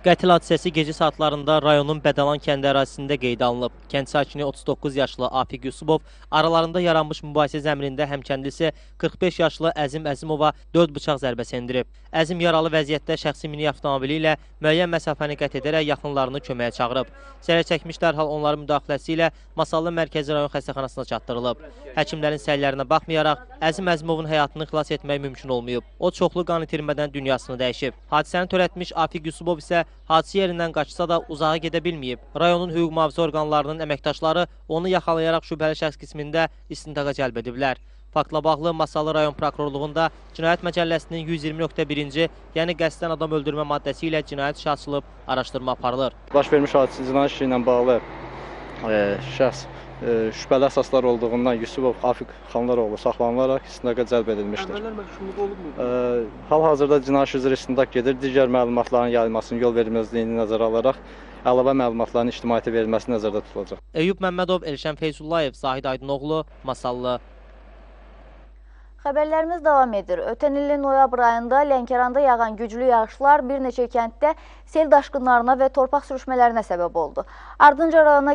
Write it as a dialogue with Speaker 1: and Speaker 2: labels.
Speaker 1: Qətil hadisəsi gecə saatlarında rayonun Bədalan kəndi ərazisində qeydə alınıb. Kənd sakini 39 yaşlı Afiq Yusubov aralarında yaranmış mübahisə zəminində həmkəndlisi 45 yaşlı Əzim Əzimova 4 bıçaq zərbəsi endirib. Əzim yaralı vəziyyətdə şəxsi mini avtomobili ilə müəyyən məsafəni qət edərək yaxınlarını köməyə çağırıb. Zərər çəkmiş dərhal onların müdaxiləsi ilə Masallı Mərkəzi rayon xəstəxanasına çatdırılıb. Həkimlərin səylərinə baxmayaraq Əzim Əzimovun həyatını xilas etmək mümkün olmayıb. O çoxlu qan itirmədən dünyasını dəyişib. Hadisəni törətmiş Afiq Yusubov isə hadisə yerindən qaçsa da uzağa gedə bilməyib. Rayonun hüquq mühafizə orqanlarının əməkdaşları onu yaxalayaraq şübhəli şəxs qismində istintaqa cəlb ediblər. Faktla bağlı Masallı rayon prokurorluğunda Cinayət Məcəlləsinin 120.1-ci, yəni qəsdən adam öldürmə maddəsi ilə cinayət işi açılıb, araşdırma aparılır.
Speaker 2: Baş vermiş hadisə cinayət işi ilə bağlı şəxs şübhəli əsaslar olduğundan Yusubov Afiq Xanlaroğlu saxlanılaraq istintaqa cəlb edilmişdir.
Speaker 3: Əvvəllər məhkumluq olubmu?
Speaker 2: Hal-hazırda cinayət işi üzrə istintaq gedir. Digər məlumatların yayılmasını, yol verilməzliyini nəzərə alaraq əlavə məlumatların ictimaiyyətə verilməsi nəzərdə tutulacaq.
Speaker 1: Eyüp Məmmədov, Elşən Feyzullayev, Zahid Aydınoğlu, Masallı.
Speaker 4: Xəbərlərimiz davam edir. Ötən ilin noyabr ayında Lənkəranda yağan güclü yağışlar bir neçə kənddə sel daşqınlarına və torpaq sürüşmələrinə səbəb oldu. Ardınca rayona